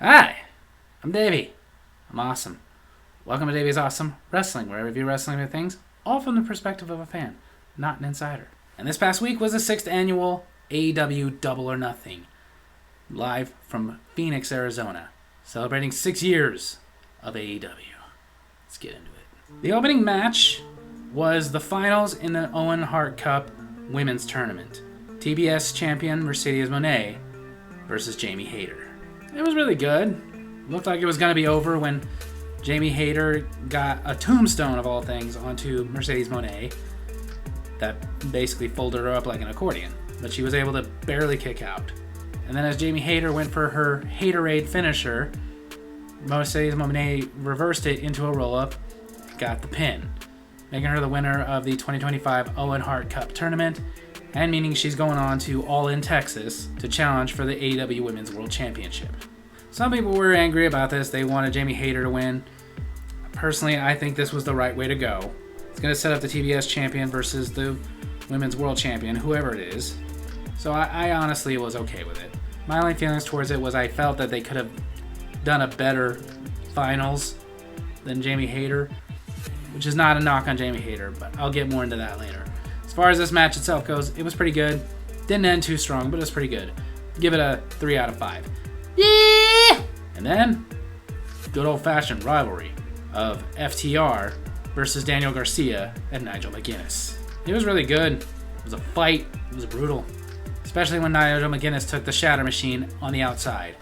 Hi, I'm Davy. I'm awesome. Welcome to Davy's Awesome Wrestling, where I review wrestling things, all from the perspective of a fan, not an insider. And this past week was the 6th annual AEW Double or Nothing, live from Phoenix, Arizona, celebrating 6 years of AEW. Let's get into it. The opening match was the finals in the Owen Hart Cup Women's Tournament. TBS champion Mercedes Moné versus Jamie Hayter. It was really good. Looked like it was going to be over when Jamie Hayter got a tombstone of all things onto Mercedes Moné that basically folded her up like an accordion, but she was able to barely kick out. And then as Jamie Hayter went for her Haterade finisher, Mercedes Moné reversed it into a roll-up, got the pin, making her the winner of the 2025 Owen Hart Cup tournament, and meaning she's going on to All In Texas to challenge for the AEW Women's World Championship. Some people were angry about this. They wanted Jamie Hayter to win. Personally, I think this was the right way to go. It's going to set up the TBS champion versus the Women's World Champion, whoever it is. So I honestly was okay with it. My only feelings towards it was I felt that they could have done a better finals than Jamie Hayter, which is not a knock on Jamie Hayter, but I'll get more into that later. As far as this match itself goes, it was pretty good. Didn't end too strong, but it was pretty good. Give it a 3 out of 5. Yeah! And then, good old-fashioned rivalry of FTR versus Daniel Garcia and Nigel McGuinness. It was really good. It was a fight. It was brutal. Especially when Nigel McGuinness took the Shatter Machine on the outside.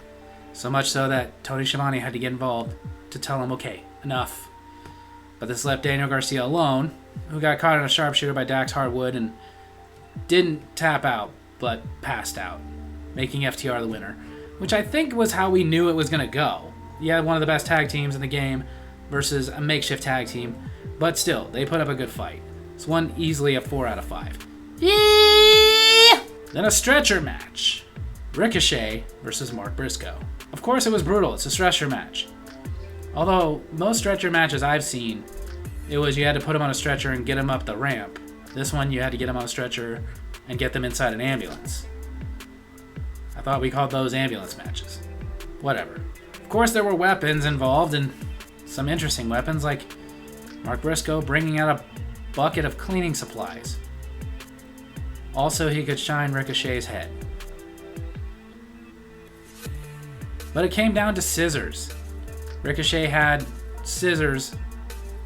So much so that Tony Schiavone had to get involved to tell him, okay, enough. But this left Daniel Garcia alone, who got caught in a sharpshooter by Dax Harwood and didn't tap out, but passed out, making FTR the winner, which I think was how we knew it was going to go. You had one of the best tag teams in the game versus a makeshift tag team, but still, they put up a good fight. It's one easily a 4 out of 5. Yeah! Then a stretcher match. Ricochet versus Mark Briscoe. Of course it was brutal, it's a stretcher match. Although, most stretcher matches I've seen, it was you had to put them on a stretcher and get them up the ramp. This one, you had to get them on a stretcher and get them inside an ambulance. I thought we called those ambulance matches. Whatever. Of course, there were weapons involved, and some interesting weapons, like Mark Briscoe bringing out a bucket of cleaning supplies. Also, he could shine Ricochet's head. But it came down to scissors. Ricochet had scissors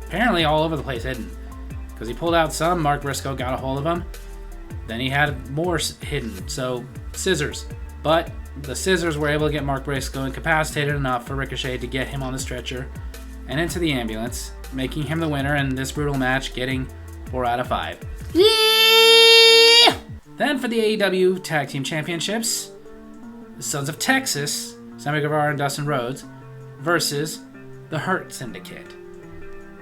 apparently all over the place hidden. Because he pulled out some, Mark Briscoe got a hold of them. Then he had more hidden, so scissors. But the scissors were able to get Mark Briscoe incapacitated enough for Ricochet to get him on the stretcher and into the ambulance, making him the winner in this brutal match, getting 4 out of 5. Yeah! Then for the AEW Tag Team Championships, the Sons of Texas, Sammy Guevara and Dustin Rhodes, versus the Hurt Syndicate,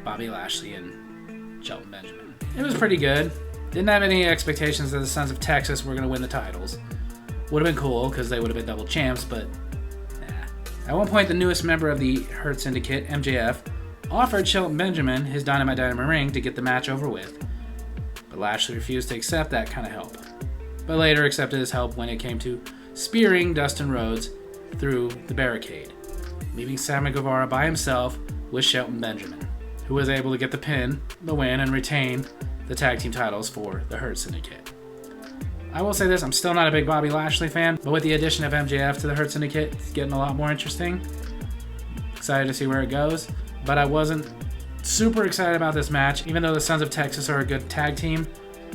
Bobby Lashley and Shelton Benjamin. It was pretty good. Didn't have any expectations that the Sons of Texas were going to win the titles. Would have been cool because they would have been double champs, but nah. At one point, the newest member of the Hurt Syndicate, MJF, offered Shelton Benjamin his Dynamite ring to get the match over with, but Lashley refused to accept that kind of help, but later accepted his help when it came to spearing Dustin Rhodes through the barricade, leaving Sammy Guevara by himself with Shelton Benjamin, who was able to get the pin, the win, and retain the tag team titles for the Hurt Syndicate. I will say this, I'm still not a big Bobby Lashley fan, but with the addition of MJF to the Hurt Syndicate, it's getting a lot more interesting. Excited to see where it goes, but I wasn't super excited about this match. Even though the Sons of Texas are a good tag team,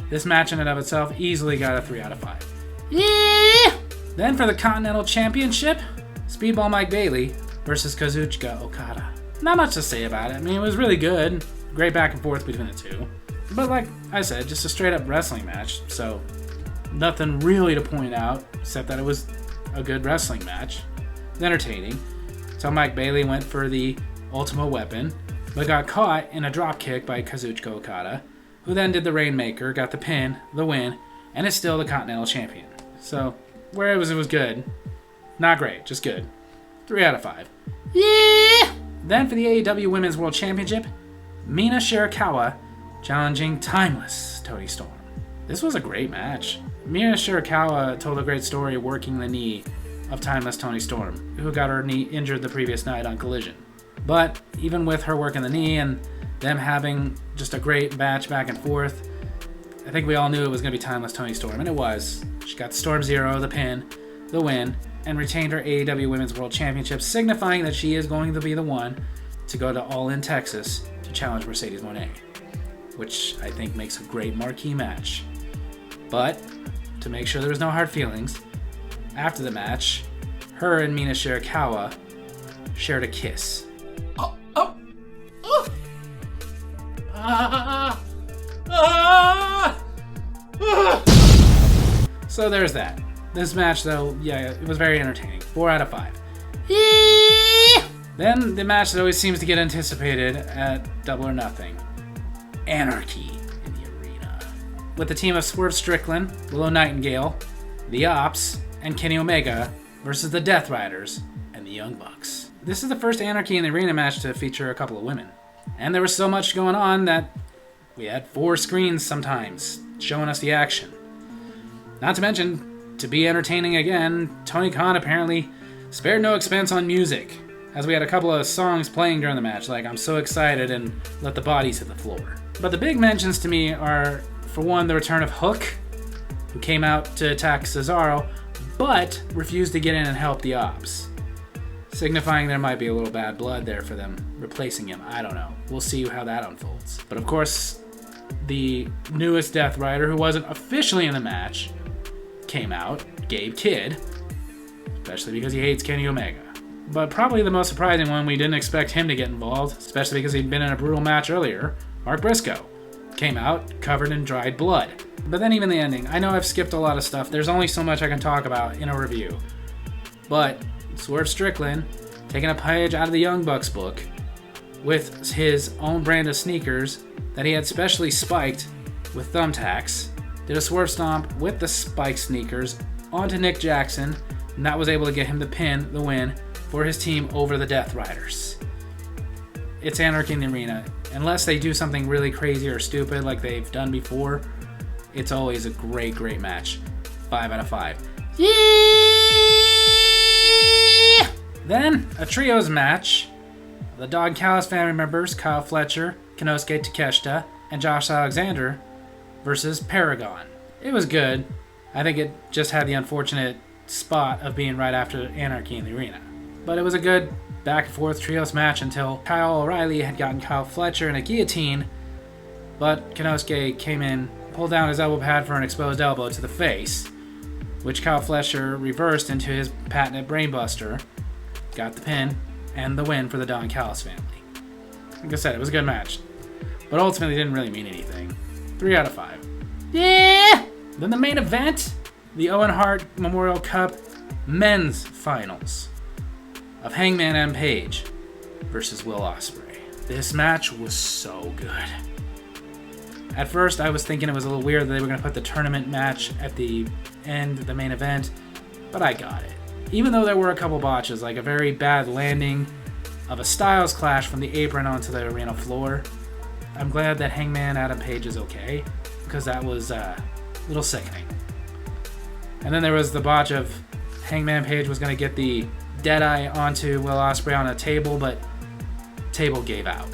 this match in and of itself easily got a 3 out of 5. Yeah! Then for the Continental Championship, Speedball Mike Bailey versus Kazuchika Okada. Not much to say about it. I mean, it was really good. Great back and forth between the two. But like I said, just a straight up wrestling match, so nothing really to point out, except that it was a good wrestling match. It was entertaining. So Mike Bailey went for the Ultimate Weapon, but got caught in a drop kick by Kazuchika Okada, who then did the Rainmaker, got the pin, the win, and is still the Continental Champion. So, where it was good. Not great, just good. 3 out of 5. Yeah! Then for the AEW Women's World Championship, Mina Shirakawa challenging Timeless Toni Storm. This was a great match. Mina Shirakawa told a great story working the knee of Timeless Toni Storm, who got her knee injured the previous night on Collision. But even with her working the knee and them having just a great match back and forth, I think we all knew it was going to be Timeless Toni Storm, and it was. She got the Storm Zero, the pin, the win, and retained her AEW Women's World Championship, signifying that she is going to be the one to go to All In Texas to challenge Mercedes Moné, which I think makes a great marquee match. But to make sure there was no hard feelings, after the match, her and Mina Shirakawa shared a kiss. So there's that. This match, though, yeah, it was very entertaining. 4 out of 5. Then the match that always seems to get anticipated at Double or Nothing. Anarchy in the Arena. With the team of Swerve Strickland, Willow Nightingale, The Ops, and Kenny Omega versus the Death Riders and the Young Bucks. This is the first Anarchy in the Arena match to feature a couple of women. And there was so much going on that we had 4 screens sometimes showing us the action. Not to mention, to be entertaining again, Tony Khan apparently spared no expense on music, as we had a couple of songs playing during the match, like I'm So Excited and Let the Bodies Hit the Floor. But the big mentions to me are, for one, the return of Hook, who came out to attack Cesaro, but refused to get in and help the Ops, signifying there might be a little bad blood there for them replacing him. I don't know. We'll see how that unfolds. But of course, the newest Death Rider, who wasn't officially in the match, came out, Gabe Kidd, especially because he hates Kenny Omega. But probably the most surprising one, we didn't expect him to get involved, especially because he'd been in a brutal match earlier. Mark Briscoe came out covered in dried blood. But then even the ending, I know I've skipped a lot of stuff. There's only so much I can talk about in a review. But Swerve Strickland, taking a page out of the Young Bucks book, with his own brand of sneakers that he had specially spiked with thumbtacks, did a swerve stomp with the spiked sneakers onto Nick Jackson, and that was able to get him the pin, the win, for his team over the Death Riders. It's Anarchy in the Arena. Unless they do something really crazy or stupid like they've done before, it's always a great, great match. 5 out of 5. Yeah! Then, a trios match. The Don Callis family members, Kyle Fletcher, Konosuke Takeshita, and Josh Alexander versus Paragon. It was good. I think it just had the unfortunate spot of being right after Anarchy in the Arena. But it was a good back and forth trios match until Kyle O'Reilly had gotten Kyle Fletcher in a guillotine, but Konosuke came in, pulled down his elbow pad for an exposed elbow to the face, which Kyle Fletcher reversed into his patented brainbuster, got the pin, and the win for the Don Callis family. Like I said, it was a good match, but ultimately didn't really mean anything. 3 out of 5. Yeah! Then the main event, the Owen Hart Memorial Cup Men's Finals of Hangman M. Page versus Will Ospreay. This match was so good. At first, I was thinking it was a little weird that they were going to put the tournament match at the end of the main event, but I got it. Even though there were a couple botches, like a very bad landing of a Styles Clash from the apron onto the arena floor, I'm glad that Hangman Adam Page is okay, because that was a little sickening. And then there was the botch of Hangman Page was going to get the Deadeye onto Will Ospreay on a table, but table gave out.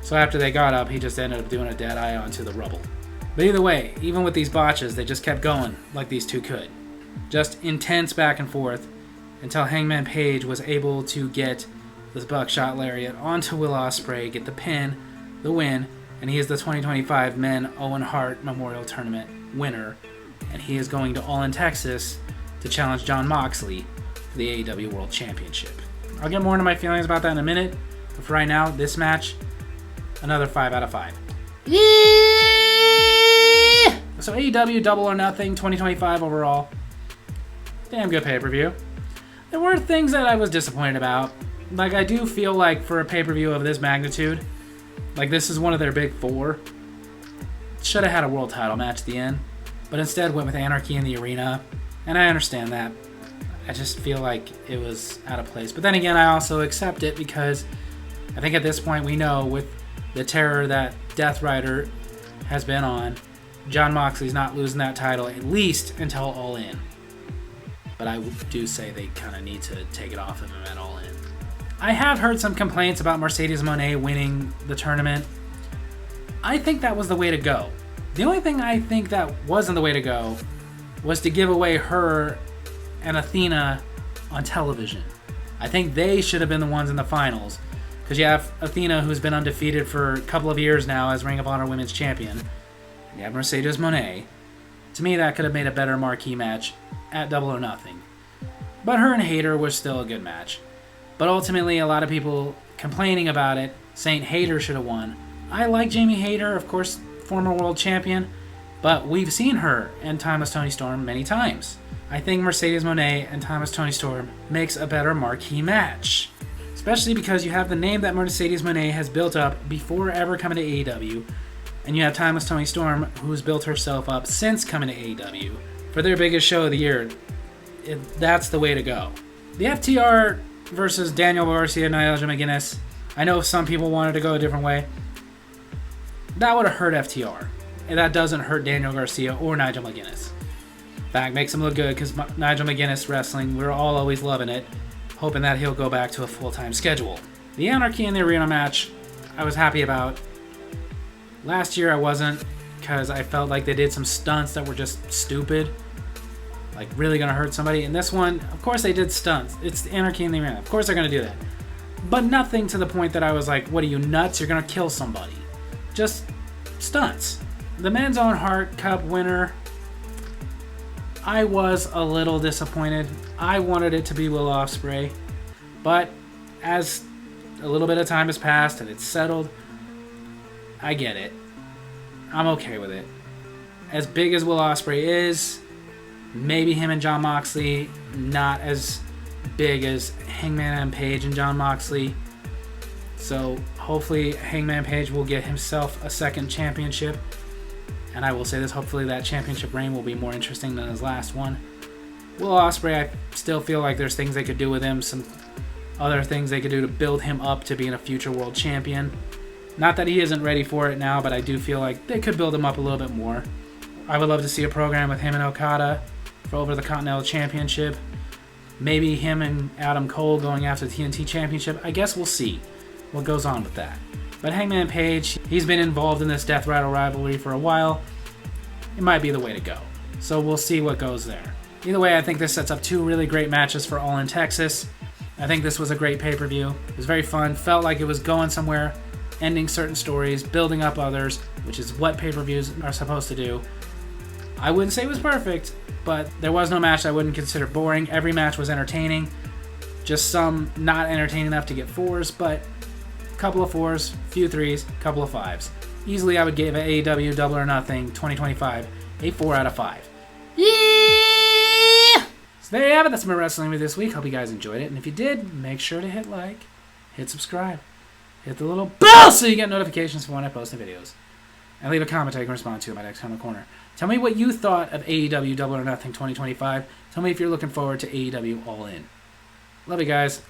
So after they got up, he just ended up doing a Deadeye onto the rubble. But either way, even with these botches, they just kept going like these two could. Just intense back and forth until Hangman Page was able to get this buckshot lariat onto Will Ospreay, get the pin, the win, and he is the 2025 Men Owen Hart Memorial Tournament winner, and he is going to All In Texas to challenge Jon Moxley for the AEW World Championship. I'll get more into my feelings about that in a minute, but for right now, this match, another 5 out of 5. Yeah! So AEW Double or Nothing 2025 overall. Damn good pay-per-view. There were things that I was disappointed about. Like, I do feel like for a pay-per-view of this magnitude, like this is one of their big four, should have had a world title match at the end, but instead went with Anarchy in the Arena, and I understand that. I just feel like it was out of place. But then again, I also accept it because I think at this point we know with the terror that Death Rider has been on, Jon Moxley's not losing that title at least until All In. but I do say they kind of need to take it off of him at All In. I have heard some complaints about Mercedes Moné winning the tournament. I think that was the way to go. The only thing I think that wasn't the way to go was to give away her and Athena on television. I think they should have been the ones in the finals, because you have Athena, who's been undefeated for a couple of years now as Ring of Honor Women's Champion, and you have Mercedes Moné. To me, that could have made a better marquee match at Double or Nothing. But her and Hayter was still a good match. But ultimately, a lot of people complaining about it, saying Hayter should have won. I like Jamie Hayter, of course, former world champion, but we've seen her and Timeless Toni Storm many times. I think Mercedes Moné and Timeless Toni Storm makes a better marquee match. Especially because you have the name that Mercedes Moné has built up before ever coming to AEW, and you have Timeless Toni Storm, who's built herself up since coming to AEW. For their biggest show of the year, that's the way to go. The FTR versus Daniel Garcia and Nigel McGuinness, I know some people wanted to go a different way. That would have hurt FTR, and that doesn't hurt Daniel Garcia or Nigel McGuinness. In fact, makes him look good, because Nigel McGuinness wrestling, we're all always loving it, hoping that he'll go back to a full-time schedule. The Anarchy in the Arena match, I was happy about. Last year I wasn't, because I felt like they did some stunts that were just stupid, like really going to hurt somebody. And this one, of course they did stunts. It's the Anarchy in the Arena. Of course they're going to do that. But nothing to the point that I was like, what are you, nuts? You're going to kill somebody. Just stunts. The Men's Own Heart Cup winner, I was a little disappointed. I wanted it to be Will Ospreay, but as a little bit of time has passed and it's settled, I get it. I'm okay with it. As big as Will Ospreay is, maybe him and Jon Moxley, not as big as Hangman and Page and Jon Moxley. So hopefully Hangman Page will get himself a second championship. And I will say this, hopefully that championship reign will be more interesting than his last one. Will Ospreay, I still feel like there's things they could do with him, some other things they could do to build him up to being a future world champion. Not that he isn't ready for it now, but I do feel like they could build him up a little bit more. I would love to see a program with him and Okada for over the Continental Championship. Maybe him and Adam Cole going after the TNT Championship. I guess we'll see what goes on with that. But Hangman Page, he's been involved in this Death Rattle rivalry for a while. It might be the way to go. So we'll see what goes there. Either way, I think this sets up two really great matches for All in Texas. I think this was a great pay-per-view. It was very fun. Felt like it was going somewhere, ending certain stories, building up others, which is what pay-per-views are supposed to do. I wouldn't say it was perfect, but there was no match I wouldn't consider boring. Every match was entertaining. Just some not entertaining enough to get fours, but couple of fours, few threes, couple of fives. Easily I would give AEW Double or Nothing 2025 a 4 out of 5. Yeah! So there you have it. That's my wrestling with this week. Hope you guys enjoyed it. And if you did, make sure to hit like, hit subscribe, hit the little bell so you get notifications for when I post the videos. And leave a comment I can respond to in my next comment corner. Tell me what you thought of AEW Double or Nothing 2025. Tell me if you're looking forward to AEW All In. Love you guys.